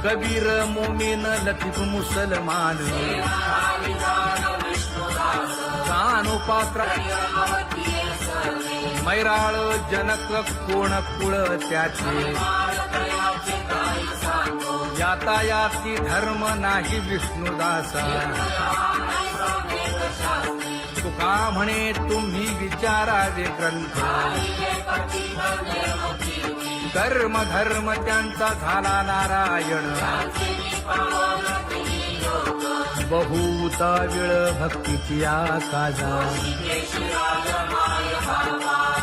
कबीर मोमीन लतीफ मुसलमान कानोपात्र मैराळ जनक कोण कुळ त्याचे यातायाती धर्म नाही विष्णुदासा तुका म्हणे तुम्ही विचारावे ग्रंथ कर्म धर्म त्यांचा झाला नारायण बहुता वेळ भक्तीची आकाजा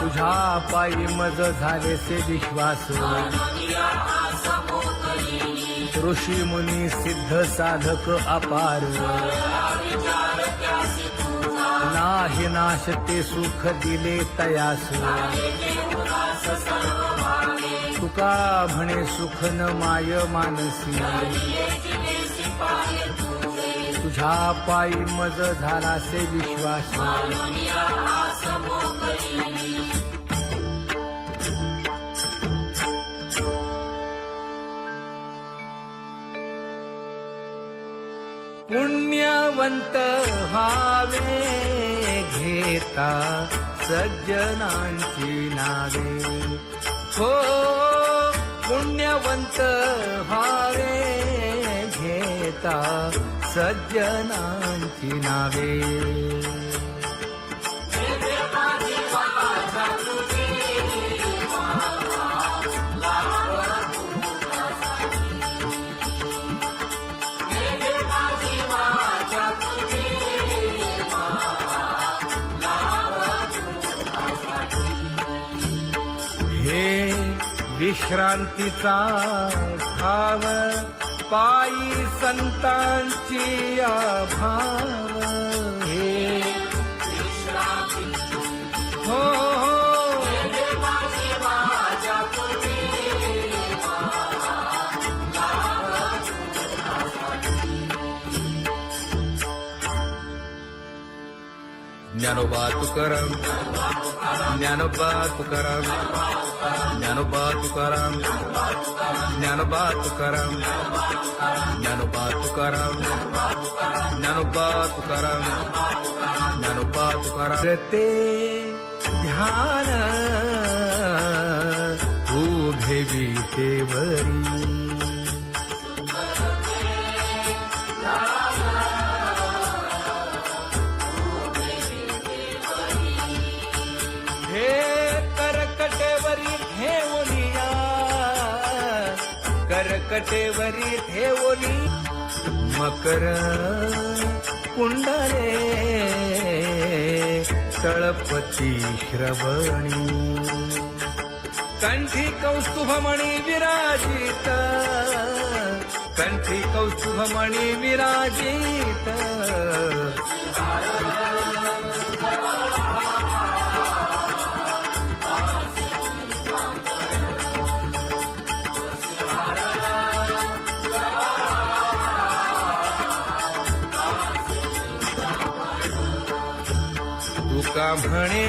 तुझ्या पायी मज झालेसे विश्वास ऋषी मुनी सिद्ध साधक अपार नाही नाश ते सुख दिले तयास तुका म्हणे सुख न माय मानसी तुझ्या पायी मज झालासे विश्वास पुण्यवंत व्हावे घेता सज्जनांची नावे हो पुण्यवंत व्हावे घेता सज्जनांची नावे हे विश्रांतीचा भाव पायी संतांची अभाव हे हो ज्ञानोबा तुकाराम ज्ञानोबा तुकाराम ज्ञानोबा तुकाराम ज्ञानोबा तुकाराम ज्ञानोबा तुकाराम ज्ञानोबा तुकाराम ज्ञानोबा तुकाराम ते ध्यान उभे विटेवरी करकटेवरी ठेवली मकर कुंडले तळपती श्रवणी कंठी कौस्तुभमणी विराजित कंठी कौस्तुभमणी विराजित तुका म्हणे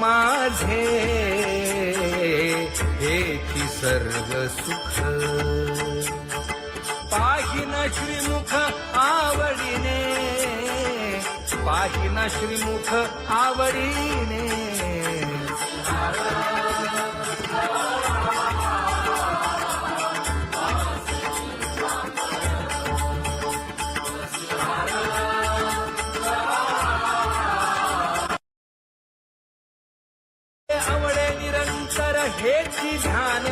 माझे हेची सर्व सुख पाहिन श्रीमुख आवडीने पाहिन श्रीमुख आवडीने आवडे निरंतर हेची ध्यान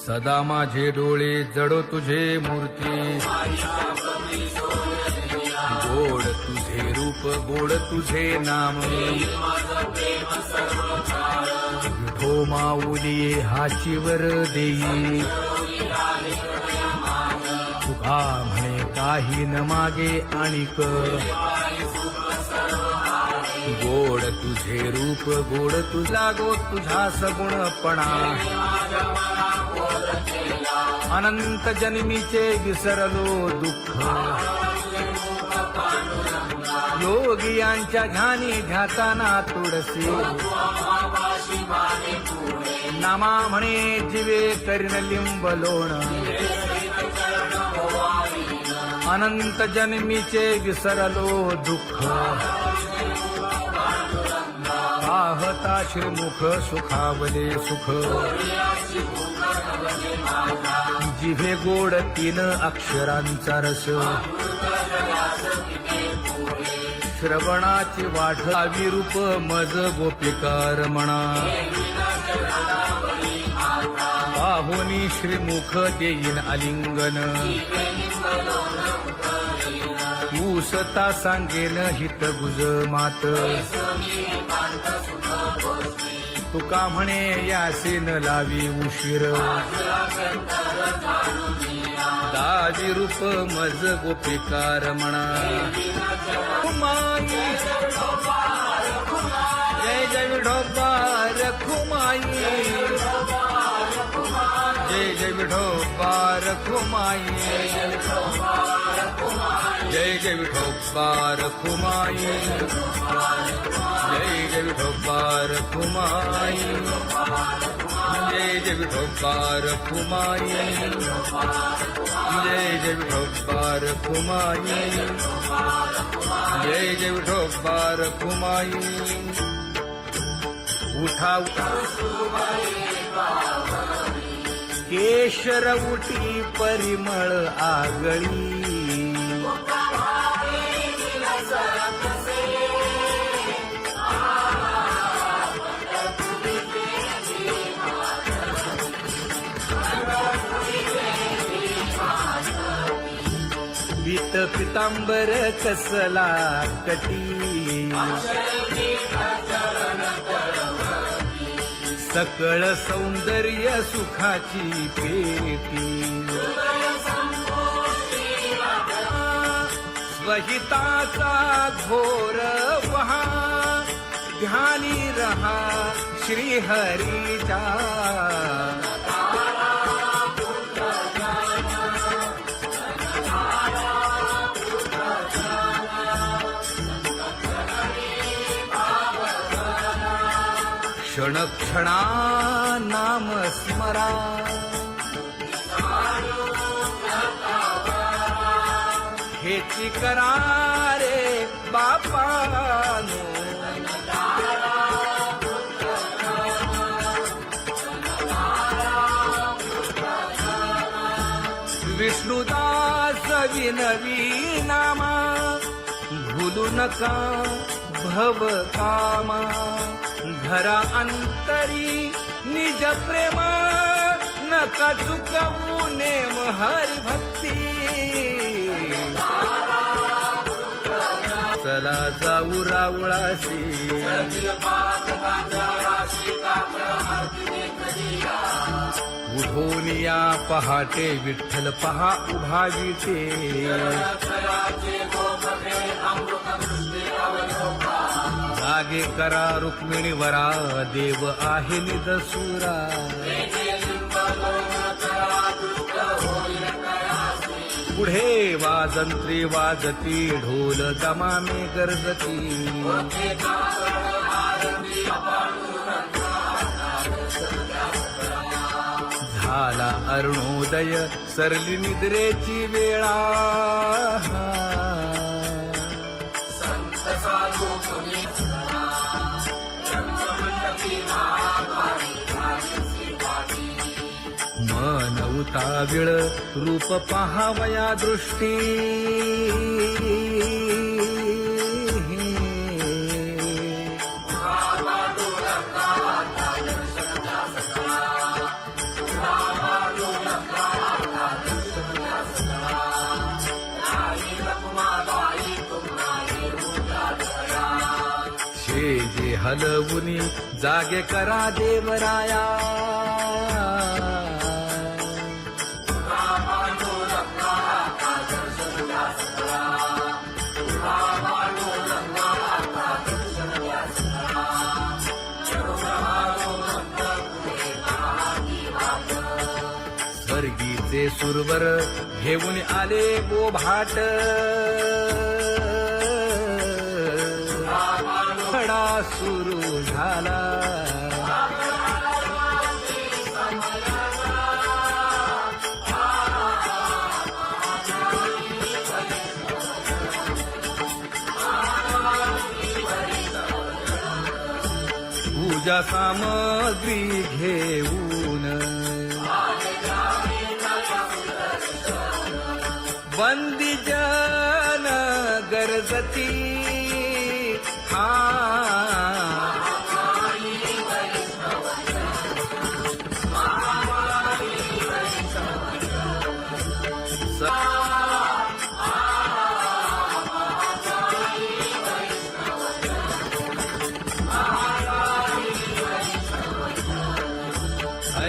सदा माझे डोळे जडो तुझे मूर्ती गोड तुझे रूप गोड तुझे नाम विठो माऊली हाचीवर देई तुका म्हणे काही न मागे आणिक गोड तुझे रूप गोड तुझा गो तुझा सगुणपणा अनंत जन्मीचे विसरलो दुःख योगियांच्या ध्यानी ध्याताना तुळसी नामा म्हणे जीवे करीन लिंब लोण अनंत जन्मीचे विसरलो दुःख पाहता श्रीमुख सुखावले सुख जिभे गोड 3 अक्षरांचा रस श्रवणाची वाढ विरूप मज गोपिकार म्हणा पाहुनी श्रीमुख देईन आलिंगन ऊसता सांगेन हित गुज मात तुका म्हणे यासीन लावी उशीर दावी रूप मज गोपिकार म्हणा खुमाई जय जय विठोबार खुमाई जय जय विठोबार खुमाई जय जय विठोबार खुमाई जय जय विठोबार खुमाई जय जय विठोबार खुमाई जय जय विठोबार खुमाई जय जय विठोबार खुमाई उठा केशर उठी परिमळ आगळी पीत पितांबर कसला कटी सकळ सौंदर्य सुखाची पेटी स्वहिताचा घोर वहा ध्यानी रहा श्रीहरीचा क्षण क्षणा नाम स्मरा हेची करा रे बापानो विष्णुदास विनवी नामा भूलू नका भव कामा धरा अंतरी निज प्रेमा नका चुकवू नेम हरी भक्ती चला जाऊ रावळाशी उठोनिया पहाटे विठ्ठल पहा उभा विटे जागे करा रुक्मिणी वरा देव आहे निदसुरा पुढे वाजंत्री वाजती ढोल दमामे गरजती झाला अरुणोदय सरली निद्रेची वेळा मन उताविळ रूप पहावया दृष्टी जे हलवुनी जागे करा देवराया स्वर्गी ते सुरवर घेऊन आले बोभाट खडा सुरू झाला पूजा सामग्री घेऊन बंदी जन गरजती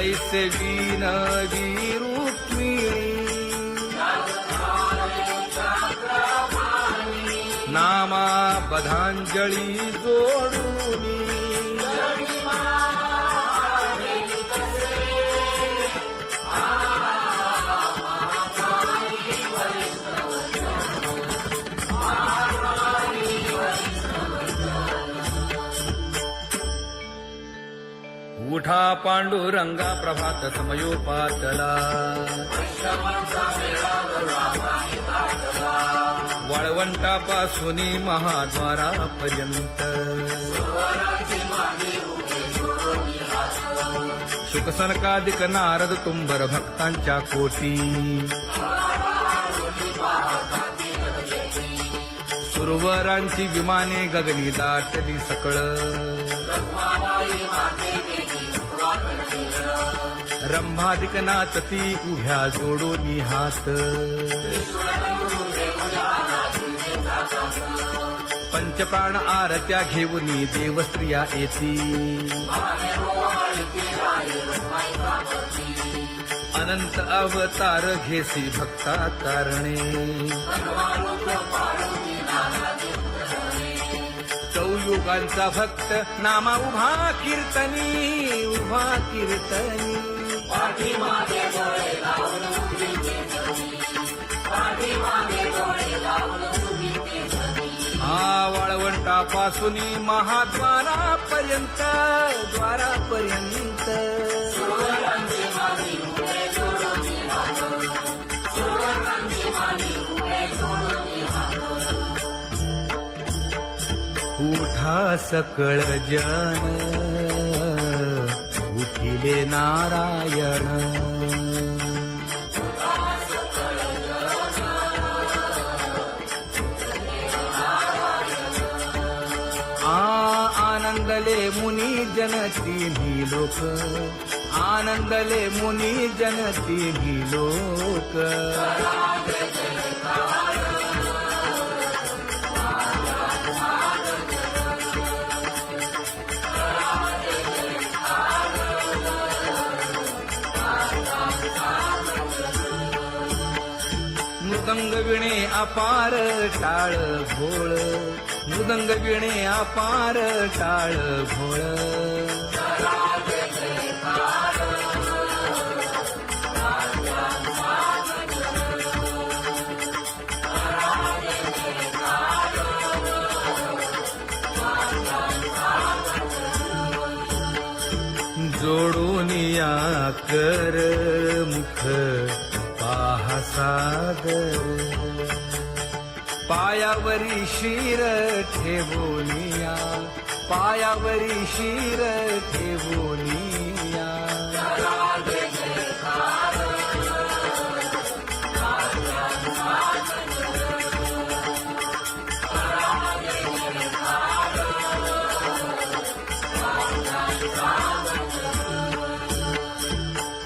ऐसे विनवी रुक्मिणी नामा बधांजळी जोडूनी उठा पांडुरंगा प्रभात समयोपातला वाळवंटापासून महाद्वारापर्यंत शुकसनकादिक नारद तुंबर भक्तांच्या कोटी सुरवरांची विमाने गगनी दाटली सकळ रंभादिक नाचती उभ्या जोडोनी हात पंचप्राण आरत्या घेऊनी देवस्त्रिया येती अनंत अवतार घेसी भक्ता तारणे चौयुगांचा भक्त नामा उभा कीर्तनी उभा कीर्तनी वाळवंटापासून महाद्वारापर्यंत द्वारापर्यंत उठा सकळ जन उठिले नारायण आनंदले मुनी जन तिन्ही लोक आनंदले मुनी जन तिन्ही लोक मृदंग विणे अपार टाळ भोळ मृदंग विणे अपार टाळ भोळ जोडूनिया कर मुख पाहा सागर पायावरी शिर ठेवोनिया पायावरी शिर ठेवोनिया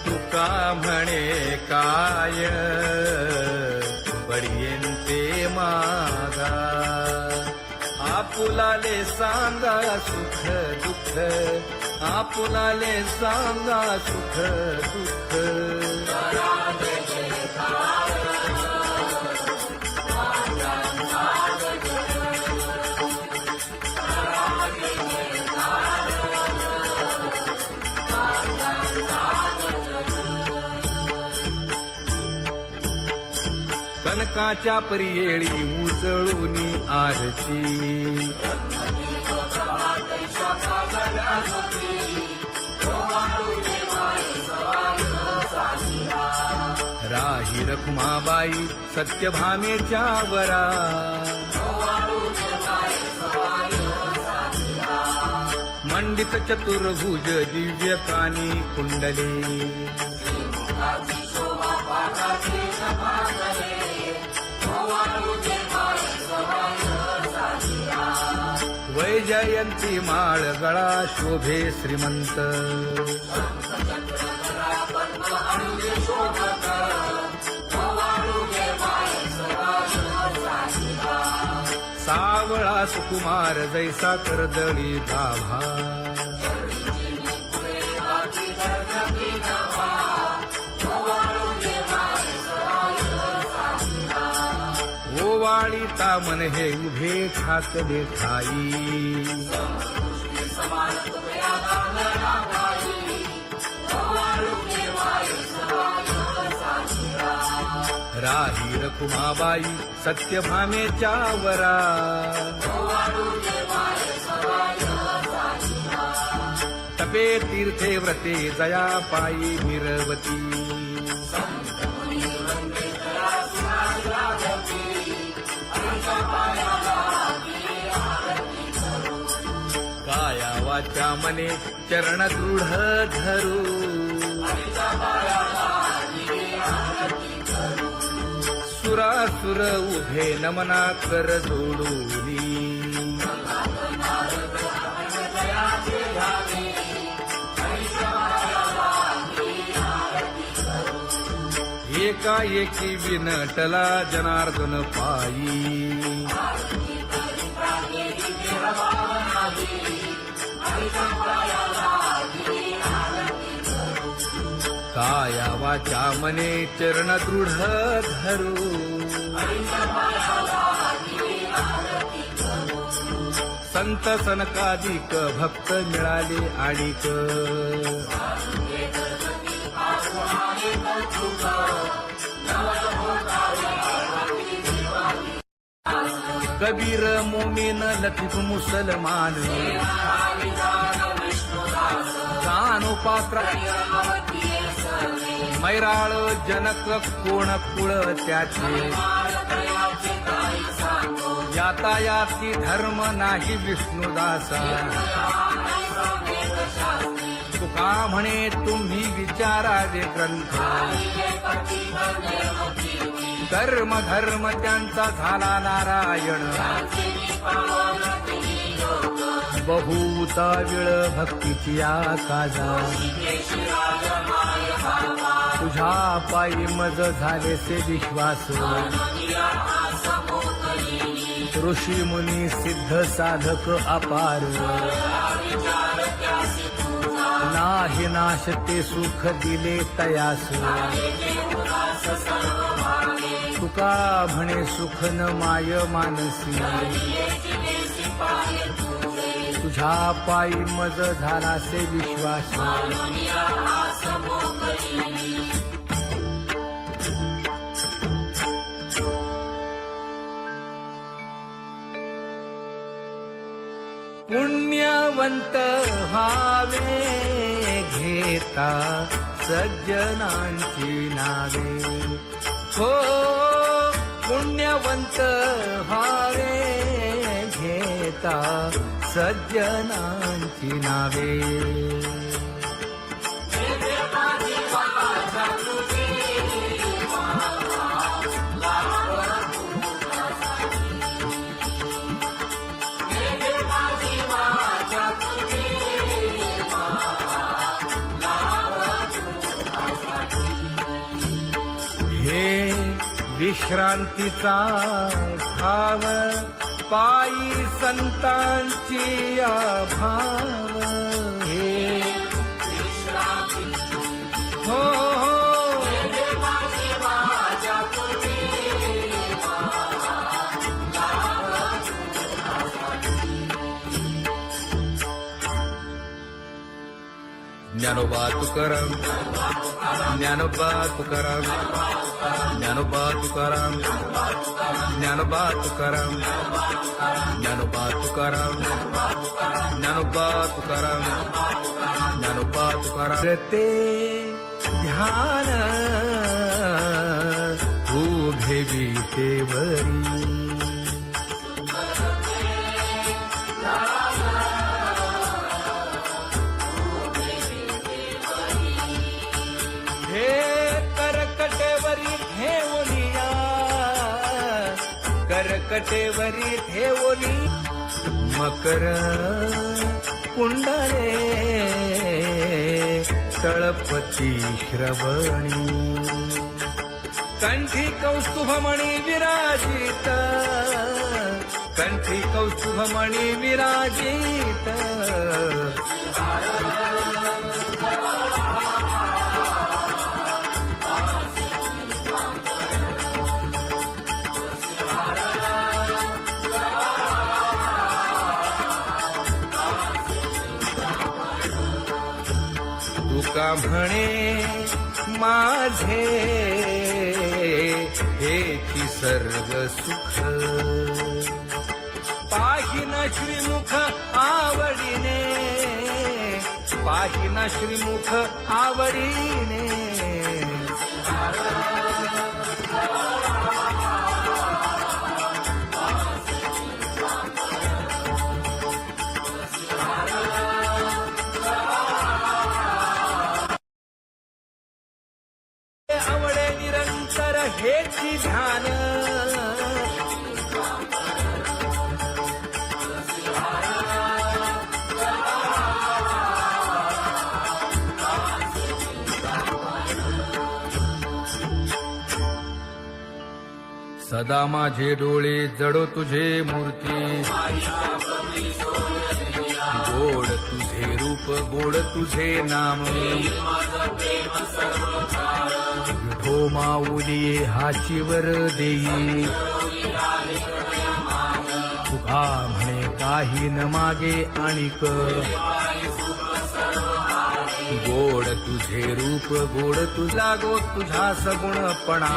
तुका म्हणे काय बडियेंते मागा आपुलाले सांगा सुख दुःख आपुलाले सांगा सुख दुःख सनकाच्या परियेळी उजळूनी आरती राही रखुमाबाई सत्यभामेच्या वरा मंडित चतुर्भुज दिव्य कानी कुंडले वैजयंती माळ गळा शोभे श्रीमंत सावळा सुकुमार जैसा कर्दळी गाभा ओवाळी तामन हे उभे ठाकले ठाई राही रखुमाबाई सत्यभामेच्या वरा तपे तीर्थे व्रते जया पायी मिरवती काया वाचा मने चरण दृढ धरू सुरासुर उभे नमना कर जोडूनी एकाएकी विनटला जनार्दन पायी काया वाचा मने चरण दृढ धरू संत सनकादिक भक्त मिळाले आणिक कबीर मोमीन लतीफ मुसलमान कानोपात्रा मैराळ जनक कोण कुळ त्याचे यातायाती धर्म नाही विष्णुदासा तुका म्हणे तुम्ही विचारावे ग्रंथ कर्म धर्म त्यांचा झाला नारायण बहुता वेळ भक्तीची काजा तुझ्या पायी मज झाले से विश्वास ऋषी मुनी सिद्ध साधक अपार नाही नाश ते सुख दिले तयास तुका म्हणे सुख न माय मानसी तुझ्या पायी मज झाला से विश्वास पुण्यवंत व्हावे घेता सज्जनांची नावे हो पुण्यवंत व्हावे घेता सज्जनांची नावे हे विश्रांतीचा भाव पायी संतांची भाव हे हो ज्ञानोबा तुकाराम ज्ञानोबा तुकाराम ज्ञानोबा तुकाराम ज्ञानोबा तुकाराम ज्ञानोबा तुकाराम ज्ञानोबा तुकाराम ज्ञानोबा तुकाराम ते ध्यान उभे विटेवरी हे करकटेवरी ठेवलिया करकटेवरी ठेवली मकर कुंडले तळपती श्रवणी कंठी कौस्तुभमणी विराजित कंठी कौस्तुभमणी विराजित तुका म्हणे माझे हेची सर्व सुख पाहिना श्रीमुख आवडीने पाहिना श्रीमुख आवडीने आवडे निरंतर हेची ध्यान सदा माझे डोळे जडो तुझे मूर्ती गोड तुझे रूप गोड तुझे नाम विठो माऊली हाचीवर देई तुका म्हणे काही न मागे आणिक गोड तुझे रूप गोड तुझा गो तुझा सगुणपणा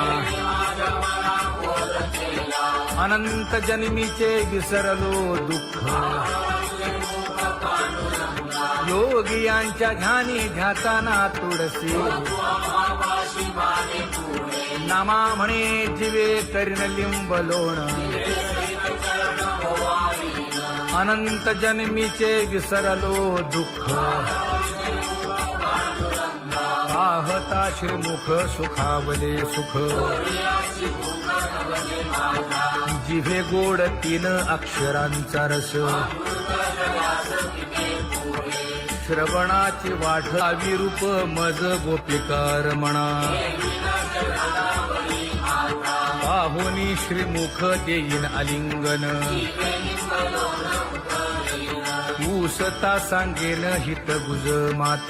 अनंत जन्मीचे विसरलो दुःख योगियांच्या ध्यानी ध्याताना तुळसी नामा म्हणे जीवे करीन लिंब लोण अनंत जन्मीचे विसरलो दुःख पाहता श्रीमुख सुखावले सुख जिभे गोड 3 अक्षरांचा रस श्रवणाची वाढ विरूप मज गोपिकार म्हणा पाहुनी श्रीमुख देईन आलिंगन ऊसता सांगेन हित गुज मात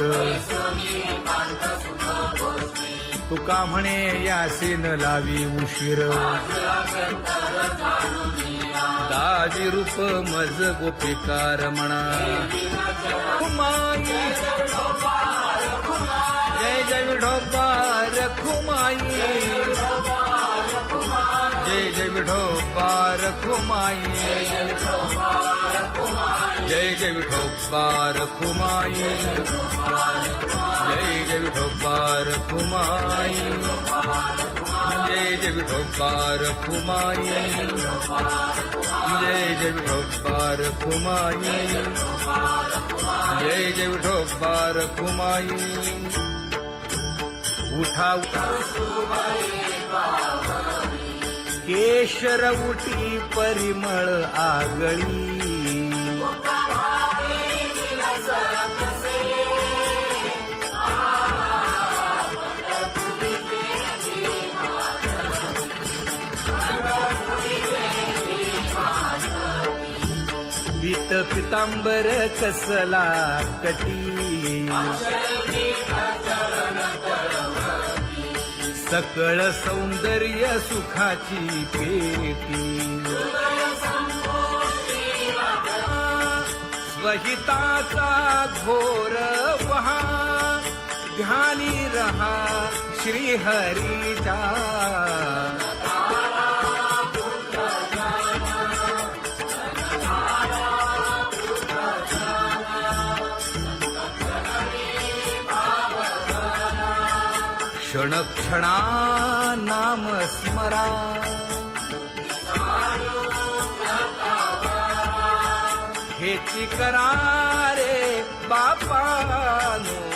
तुका म्हणे यासीन लावी उशीर दाजी रूप मज गोपिकार म्हणा जय जय विठोबा रखुमाई जय जय विठोबा रखुमाई जय जय विठोबा रखुमाई जय जय विठोबा रखुमाई जय जय विठोबा रखुमाई जय जय विठोबा रखुमाई जय जय विठोबा रखुमाई उठा केशर उठी परिमळ आगळी पीत पितांबर कसला कटी सकळ सौंदर्य सुखाची पेटी स्वहिताचा घोर वहा ध्यानी रहा श्री हरीचा. क्षण क्षणा नाम स्मरा. हेची करा रे बापानो.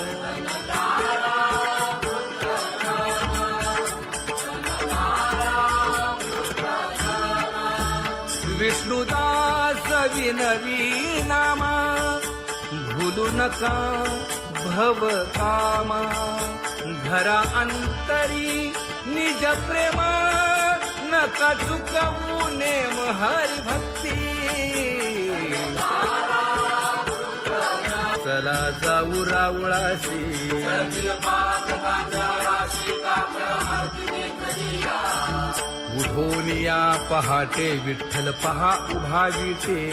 विष्णुदास विनवी नामा. भूलू नका भव कामा. घरा अंतरी निज प्रेमा. नका चुकवू नेम हरी भक्ती. चला जाऊ रावळाशी. उठोनिया पहाटे विठ्ठल पहा उभा विटे.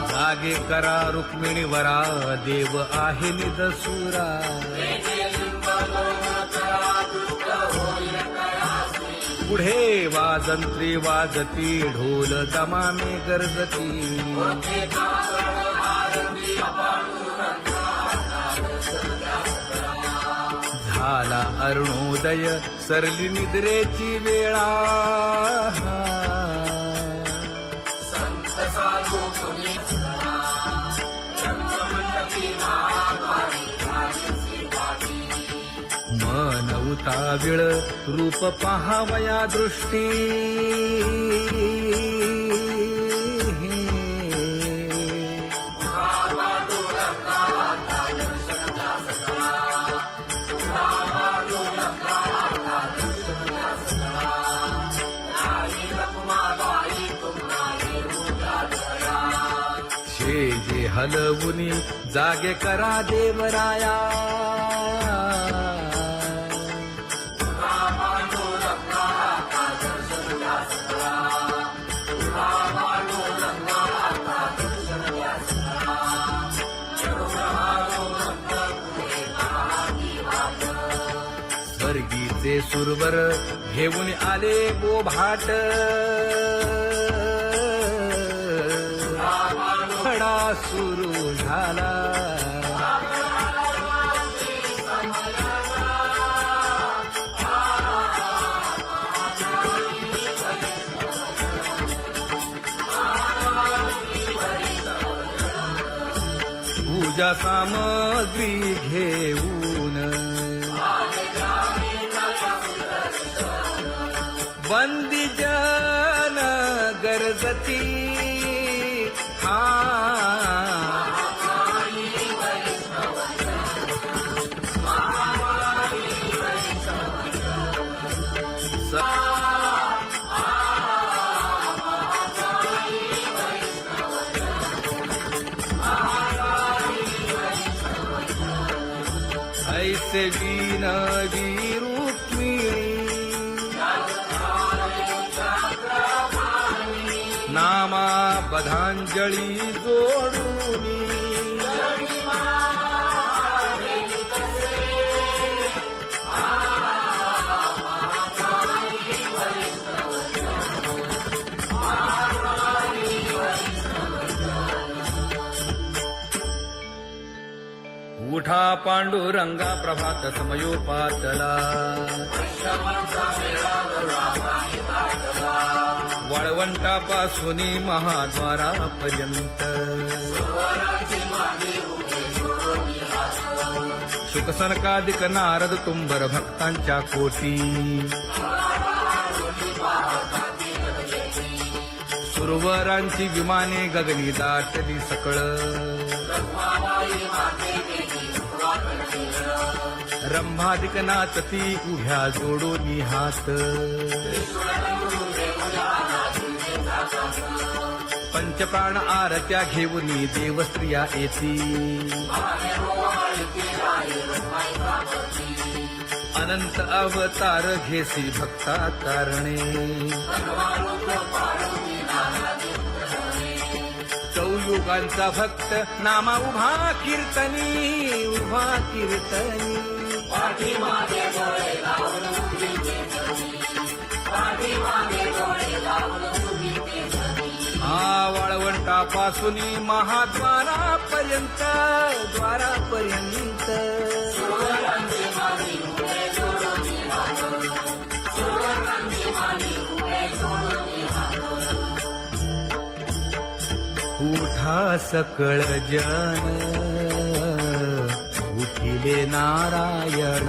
जागे करा रुक्मिणी वरा. देव आहे निदसुरा. पुढे वाजंत्री वाजती. ढोल दमामे गरजती. झाला अरुणोदय सरली निद्रेची वेळा. मन उताविळ रूप पहावया दृष्टी. जे हलवुनी जागे करा देवराया. स्वर्गीचे सुरवर घेऊन आले बोभाट. खडा सुरू झाला. पूजा सामग्री घेऊन. बंदी जन गरजती. ऐसे विनवी रुक्मिणी. नामा बधांजळी जोडूनी. उठा पांडुरंगा प्रभात समयोपातला. वाळवंटापासून महाद्वारापर्यंत. शुकसनकादिक नारद तुंबर भक्तांच्या कोटी. सुरवरांची विमाने गगनी दाटली सकळ. रंभादिक नाचती उभ्या जोडोनी हात. पंचप्राण आरत्या घेऊनी देवस्त्रिया येती. अनंत अवतार घेसी भक्ता तारणे. युगांचा भक्त नामा उभा कीर्तनी उभा कीर्तनी पाठीमागे डोळे लावून उभी ते जगी, पाठीमागे डोळे लावून उभी ते जगी. वाळवंटापासून महाद्वारापर्यंत द्वारापर्यंत सुवर्णांची माली उभे जोडून हात, सुवर्णांची माली उभे जोडून हात. उठा सकळ जन उठिले नारायण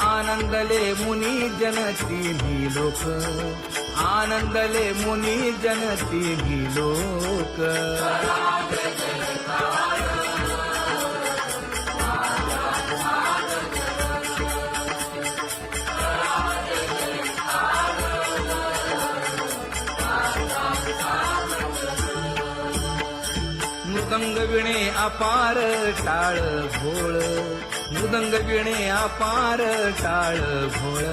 आनंदले मुनी जन तिन्ही लोक आनंदले मुनी जन तिन्ही लोक मृदंग विणे अपार टाळ भोळ मृदंग विणे अपार टाळ भोळ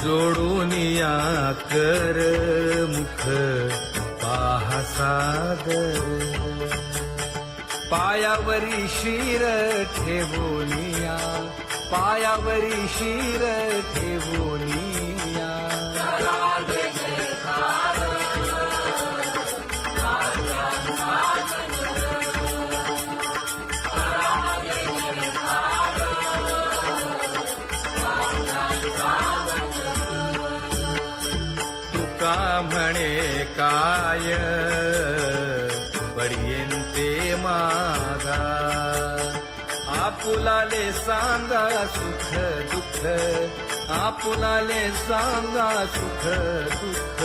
जोडून या कर मुख पाहा सागर पायावरी शिर ठेवोनिया पायावरी शिर ठेवोनिया तुका म्हणे काय बडियेंते मागा आपुलाले सांगा सुख दुःख आपुलाले सांगा सुख दुःख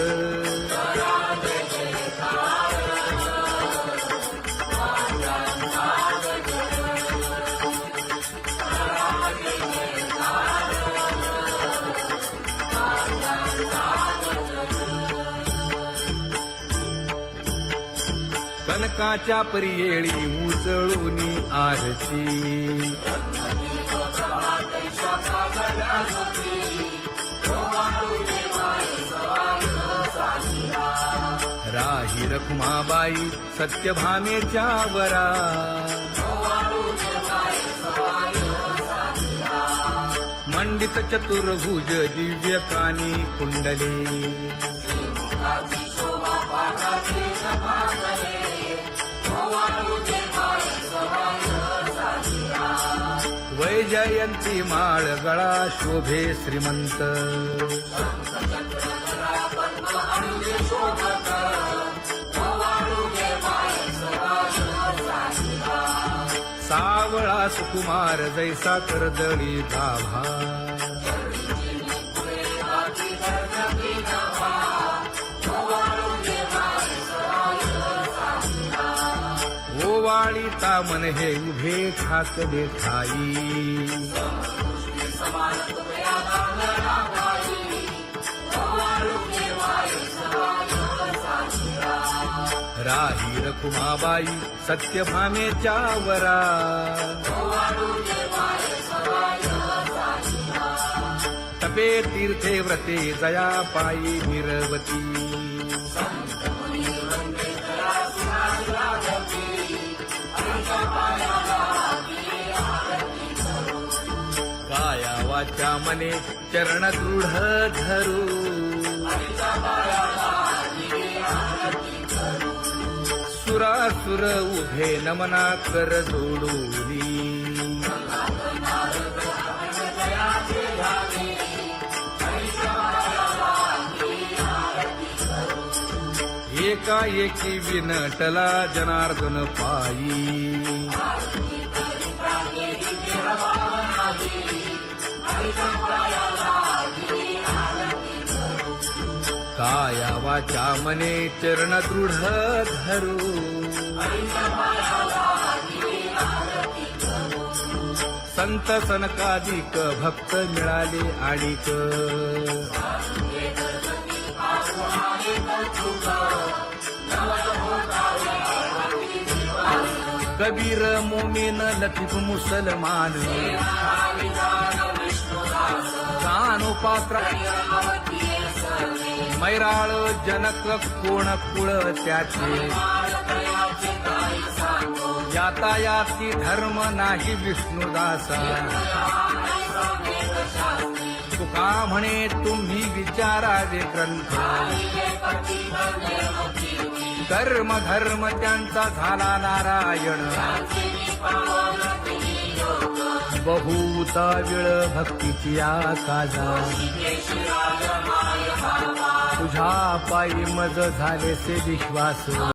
कनकाच्या परियेळी उजळूनी आरती राही रखुमाबाई सत्यभामेच्या वरा मंडित चतुर्भुज दिव्य कानी कुंडले वैजयंती माळ गळा शोभे श्रीमंत सावळा सुकुमार जैसा कर्दळी गाभा ओवाळी तामन हे उभे ठाकले ठाई राही रखुमाबाई सत्यभामेच्या वरा तपे तीर्थे व्रते जया पायी निरवती काया वाचा मने चरण दृढ धरू सुरासुर उभे नमना कर जोडूनी एकाएकी विनटला जनार्दन पायी काया वाचा मने चरण दृढ धरू संत सनकादिक भक्त मिळाले आणिक कबीर मोमीन लतीफ मुसलमान कानोपात्र मैराळ जनक कोण कुळ त्याचे यातायाती धर्म नाही विष्णुदासा तुका म्हणे तुम्ही विचारावे ग्रंथ कर्म धर्म त्यांचा झाला नारायण बहुता वेळ भक्तीची आकाजा तुझ्या पायी मज झाले से विश्वास